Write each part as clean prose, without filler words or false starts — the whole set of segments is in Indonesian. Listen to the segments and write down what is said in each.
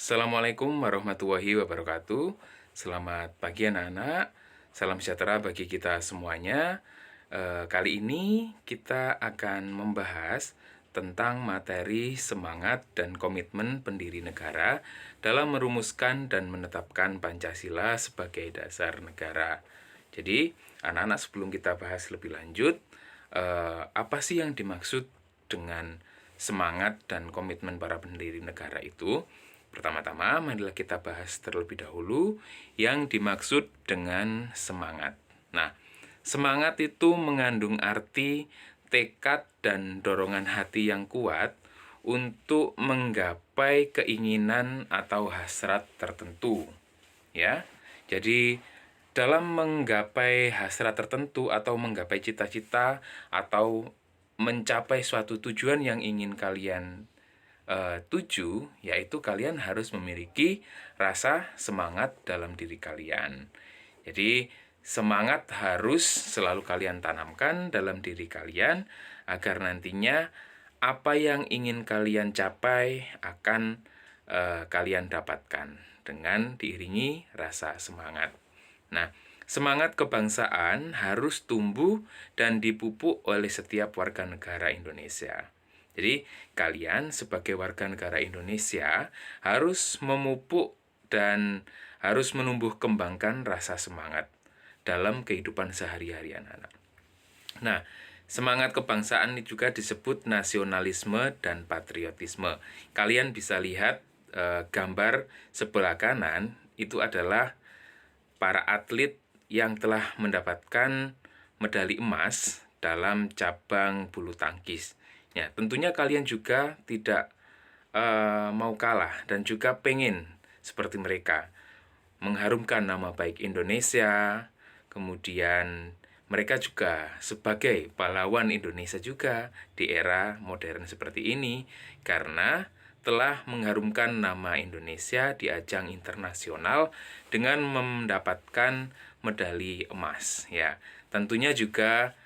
Assalamualaikum warahmatullahi wabarakatuh. Selamat pagi anak-anak. Salam sejahtera bagi kita semuanya. Kali ini kita akan membahas tentang materi semangat dan komitmen pendiri negara dalam merumuskan dan menetapkan Pancasila sebagai dasar negara. Jadi, anak-anak, sebelum kita bahas lebih lanjut, apa sih yang dimaksud dengan semangat dan komitmen para pendiri negara itu? Pertama-tama, marilah kita bahas terlebih dahulu yang dimaksud dengan semangat. Nah, semangat itu mengandung arti tekad dan dorongan hati yang kuat untuk menggapai keinginan atau hasrat tertentu. Ya, jadi dalam menggapai hasrat tertentu atau menggapai cita-cita atau mencapai suatu tujuan yang ingin kalian tuju, yaitu kalian harus memiliki rasa semangat dalam diri kalian. Jadi, semangat harus selalu kalian tanamkan dalam diri kalian agar nantinya apa yang ingin kalian capai akan kalian dapatkan dengan diiringi rasa semangat. Nah, semangat kebangsaan harus tumbuh dan dipupuk oleh setiap warga negara Indonesia. Jadi, kalian sebagai warga negara Indonesia harus memupuk dan harus menumbuh kembangkan rasa semangat dalam kehidupan sehari-hari anak-anak. Nah, semangat kebangsaan ini juga disebut nasionalisme dan patriotisme. Kalian bisa lihat gambar sebelah kanan itu adalah para atlet yang telah mendapatkan medali emas dalam cabang bulu tangkis. Ya, tentunya kalian juga tidak mau kalah dan juga pengen seperti mereka mengharumkan nama baik Indonesia. Kemudian mereka juga sebagai pahlawan Indonesia juga di era modern seperti ini karena telah mengharumkan nama Indonesia di ajang internasional dengan mendapatkan medali emas. Ya, tentunya juga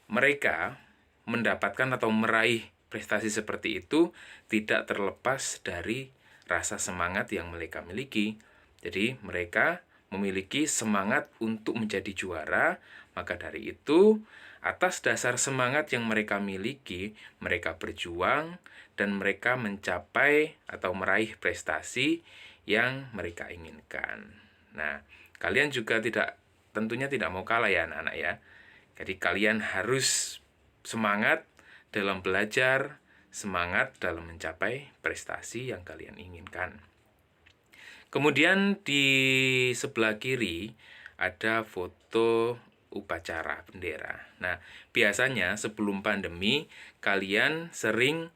mereka mendapatkan atau meraih prestasi seperti itu tidak terlepas dari rasa semangat yang mereka miliki. Jadi mereka memiliki semangat untuk menjadi juara, maka dari itu atas dasar semangat yang mereka miliki, mereka berjuang dan mereka mencapai atau meraih prestasi yang mereka inginkan. Nah, kalian juga tentunya tidak mau kalah ya anak-anak ya. Jadi kalian harus semangat dalam belajar, semangat dalam mencapai prestasi yang kalian inginkan. Kemudian di sebelah kiri ada foto upacara bendera. Nah, biasanya sebelum pandemi kalian sering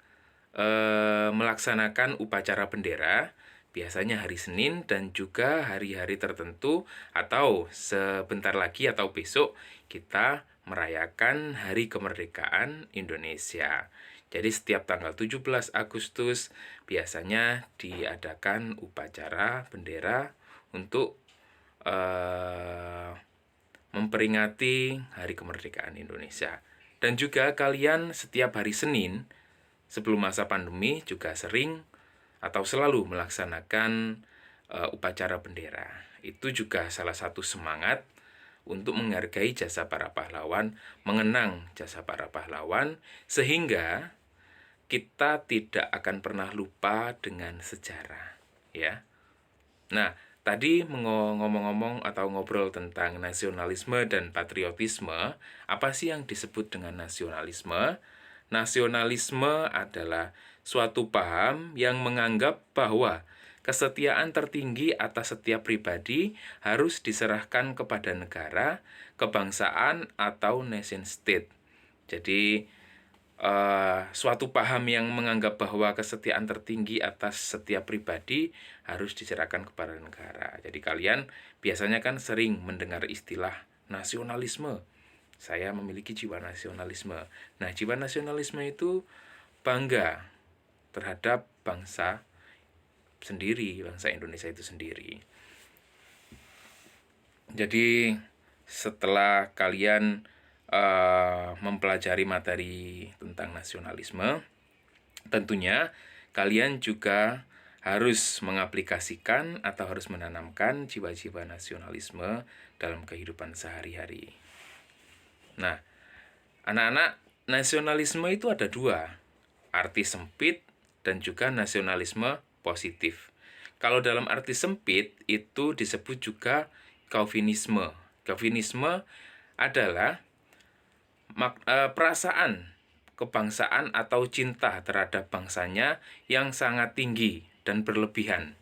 melaksanakan upacara bendera, biasanya hari Senin dan juga hari-hari tertentu atau sebentar lagi atau besok kita merayakan Hari Kemerdekaan Indonesia. Jadi setiap tanggal 17 Agustus biasanya diadakan upacara bendera untuk memperingati Hari Kemerdekaan Indonesia. Dan juga kalian setiap hari Senin sebelum masa pandemi juga sering atau selalu melaksanakan upacara bendera. Itu juga salah satu semangat untuk menghargai jasa para pahlawan, mengenang jasa para pahlawan, sehingga kita tidak akan pernah lupa dengan sejarah, ya. Nah, tadi ngomong-ngomong atau ngobrol tentang nasionalisme dan patriotisme, apa sih yang disebut dengan nasionalisme? Nasionalisme adalah suatu paham yang menganggap bahwa kesetiaan tertinggi atas setiap pribadi harus diserahkan kepada negara, kebangsaan, atau nation state. Jadi, suatu paham yang menganggap bahwa kesetiaan tertinggi atas setiap pribadi harus diserahkan kepada negara. Jadi kalian biasanya kan sering mendengar istilah nasionalisme. Saya memiliki jiwa nasionalisme. Nah, jiwa nasionalisme itu bangga terhadap bangsa sendiri, bangsa Indonesia itu sendiri. Jadi setelah kalian mempelajari materi tentang nasionalisme, tentunya kalian juga harus mengaplikasikan atau harus menanamkan jiwa-jiwa nasionalisme dalam kehidupan sehari-hari. Nah, anak-anak, nasionalisme itu ada dua, arti sempit dan juga nasionalisme positif. Kalau dalam arti sempit itu disebut juga Calvinisme. Calvinisme adalah perasaan kebangsaan atau cinta terhadap bangsanya yang sangat tinggi dan berlebihan.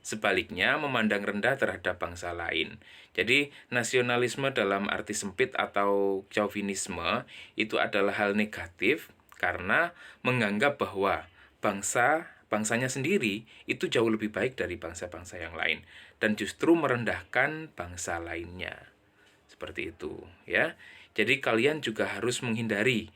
Sebaliknya, memandang rendah terhadap bangsa lain. Jadi, nasionalisme dalam arti sempit atau chauvinisme itu adalah hal negatif karena menganggap bahwa bangsanya sendiri itu jauh lebih baik dari bangsa-bangsa yang lain dan justru merendahkan bangsa lainnya. Seperti itu, ya. Jadi kalian juga harus menghindari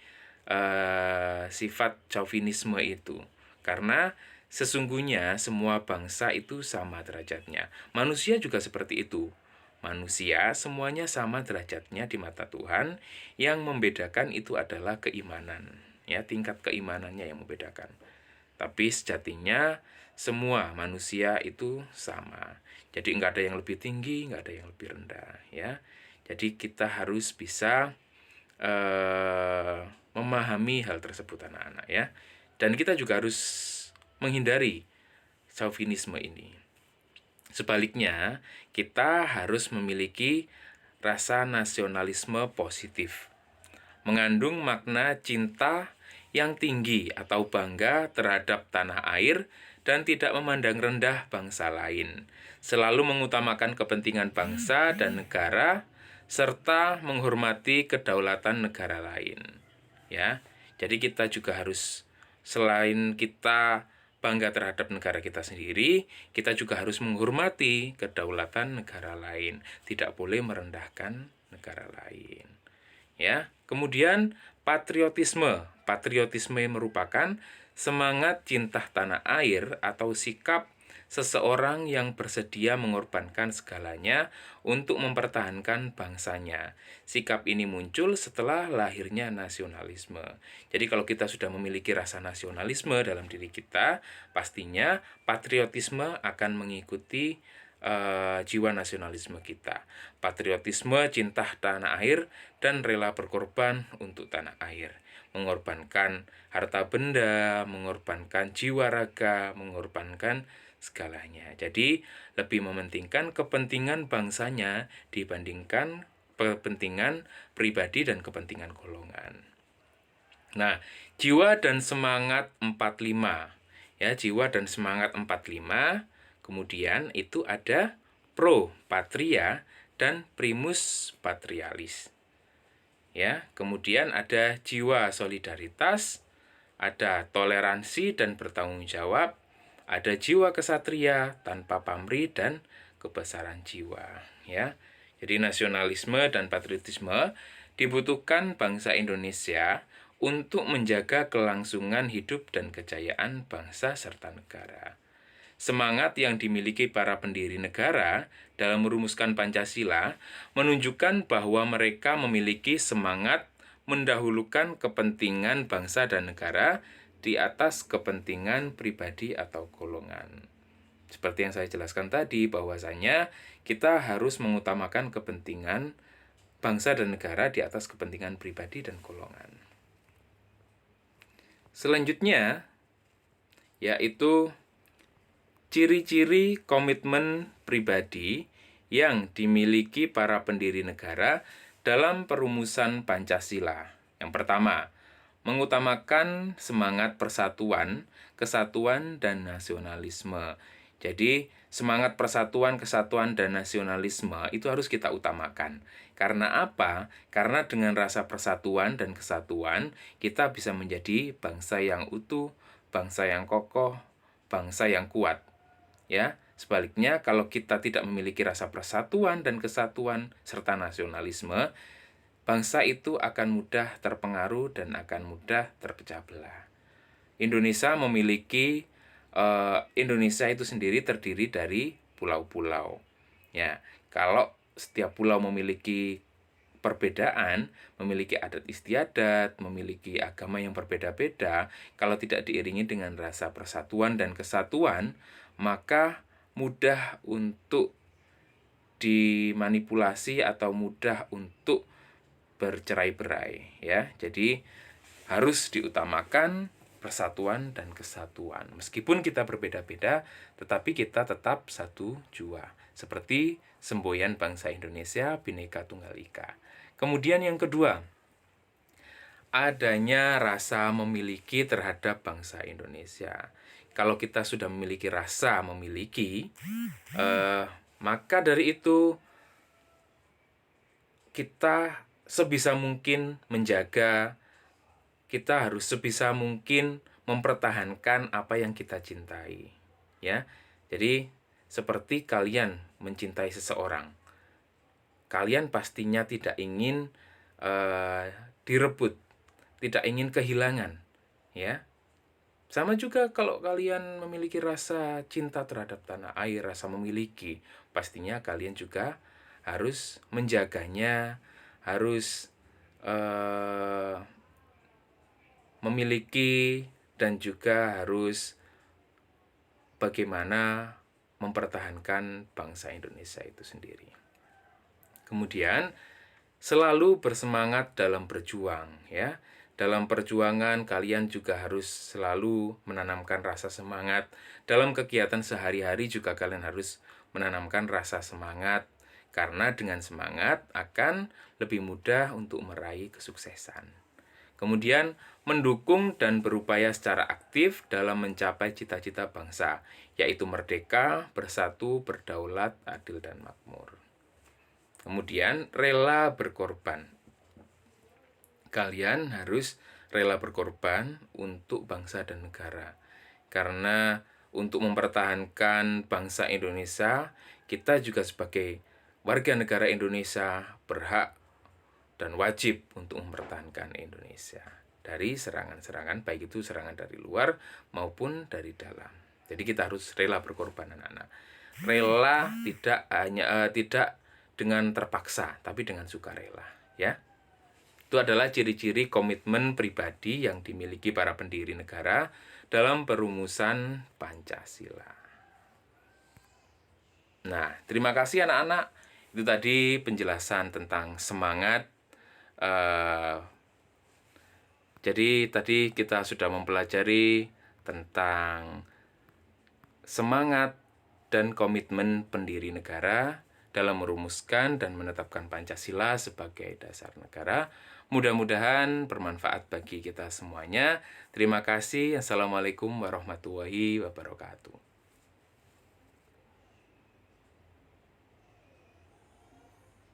sifat chauvinisme itu, karena sesungguhnya semua bangsa itu sama derajatnya. Manusia juga seperti itu. Manusia semuanya sama derajatnya di mata Tuhan. Yang membedakan itu adalah keimanan, ya, tingkat keimanannya yang membedakan. Tapi sejatinya semua manusia itu sama. Jadi nggak ada yang lebih tinggi, nggak ada yang lebih rendah, ya. Jadi kita harus bisa memahami hal tersebut anak-anak, ya. Dan kita juga harus menghindari chauvinisme ini. Sebaliknya, kita harus memiliki rasa nasionalisme positif, mengandung makna cinta yang tinggi atau bangga terhadap tanah air dan tidak memandang rendah bangsa lain, selalu mengutamakan kepentingan bangsa dan negara serta menghormati kedaulatan negara lain. Ya, jadi kita juga harus, selain kita bangga terhadap negara kita sendiri, kita juga harus menghormati kedaulatan negara lain, tidak boleh merendahkan negara lain. Ya, kemudian patriotisme. Patriotisme merupakan semangat cinta tanah air atau sikap seseorang yang bersedia mengorbankan segalanya untuk mempertahankan bangsanya. Sikap ini muncul setelah lahirnya nasionalisme. Jadi kalau kita sudah memiliki rasa nasionalisme dalam diri kita, pastinya patriotisme akan mengikuti jiwa nasionalisme kita. Patriotisme, cinta tanah air, dan rela berkorban untuk tanah air. Mengorbankan harta benda, mengorbankan jiwa raga, mengorbankan segalanya. Jadi lebih mementingkan kepentingan bangsanya dibandingkan kepentingan pribadi dan kepentingan golongan. Nah, jiwa dan semangat 45. Ya, jiwa dan semangat 45. Kemudian itu ada pro patria dan primus patrialis. Ya, kemudian ada jiwa solidaritas, ada toleransi dan bertanggung jawab, ada jiwa kesatria tanpa pamrih dan kebesaran jiwa, ya. Jadi nasionalisme dan patriotisme dibutuhkan bangsa Indonesia untuk menjaga kelangsungan hidup dan kejayaan bangsa serta negara. Semangat yang dimiliki para pendiri negara dalam merumuskan Pancasila menunjukkan bahwa mereka memiliki semangat mendahulukan kepentingan bangsa dan negara di atas kepentingan pribadi atau golongan. Seperti yang saya jelaskan tadi, bahwasanya kita harus mengutamakan kepentingan bangsa dan negara di atas kepentingan pribadi dan golongan. Selanjutnya, yaitu ciri-ciri komitmen pribadi yang dimiliki para pendiri negara dalam perumusan Pancasila. Yang pertama, mengutamakan semangat persatuan, kesatuan, dan nasionalisme. Jadi, semangat persatuan, kesatuan, dan nasionalisme itu harus kita utamakan. Karena apa? Karena dengan rasa persatuan dan kesatuan, kita bisa menjadi bangsa yang utuh, bangsa yang kokoh, bangsa yang kuat. Ya, sebaliknya kalau kita tidak memiliki rasa persatuan dan kesatuan serta nasionalisme, bangsa itu akan mudah terpengaruh dan akan mudah terpecah belah. Indonesia itu sendiri terdiri dari pulau-pulau. Ya, kalau setiap pulau memiliki perbedaan, memiliki adat istiadat, memiliki agama yang berbeda-beda, kalau tidak diiringi dengan rasa persatuan dan kesatuan, maka mudah untuk dimanipulasi atau mudah untuk bercerai-berai, ya. Jadi harus diutamakan persatuan dan kesatuan. Meskipun kita berbeda-beda, tetapi kita tetap satu jua. Seperti semboyan bangsa Indonesia, Bhinneka Tunggal Ika. Kemudian yang kedua, adanya rasa memiliki terhadap bangsa Indonesia. Kalau kita sudah memiliki rasa memiliki, maka dari itu kita sebisa mungkin menjaga, kita harus sebisa mungkin mempertahankan apa yang kita cintai, ya. Jadi seperti kalian mencintai seseorang, kalian pastinya tidak ingin direbut, tidak ingin kehilangan, ya. Sama juga kalau kalian memiliki rasa cinta terhadap tanah air, rasa memiliki, pastinya kalian juga harus menjaganya, harus memiliki, dan juga harus bagaimana mempertahankan bangsa Indonesia itu sendiri. Kemudian selalu bersemangat dalam berjuang, ya. Dalam perjuangan kalian juga harus selalu menanamkan rasa semangat. Dalam kegiatan sehari-hari juga kalian harus menanamkan rasa semangat, karena dengan semangat akan lebih mudah untuk meraih kesuksesan. Kemudian mendukung dan berupaya secara aktif dalam mencapai cita-cita bangsa, yaitu merdeka, bersatu, berdaulat, adil, dan makmur. Kemudian rela berkorban. Kalian harus rela berkorban untuk bangsa dan negara. Karena untuk mempertahankan bangsa Indonesia, kita juga sebagai warga negara Indonesia berhak dan wajib untuk mempertahankan Indonesia dari serangan-serangan, baik itu serangan dari luar maupun dari dalam. Jadi kita harus rela berkorban, anak-anak. Rela tidak dengan terpaksa, tapi dengan sukarela, ya. Itu adalah ciri-ciri komitmen pribadi yang dimiliki para pendiri negara dalam perumusan Pancasila. Nah, terima kasih anak-anak. Itu tadi penjelasan tentang semangat. Jadi tadi kita sudah mempelajari tentang semangat dan komitmen pendiri negara dalam merumuskan dan menetapkan Pancasila sebagai dasar negara. Mudah-mudahan bermanfaat bagi kita semuanya. Terima kasih. Assalamualaikum warahmatullahi wabarakatuh.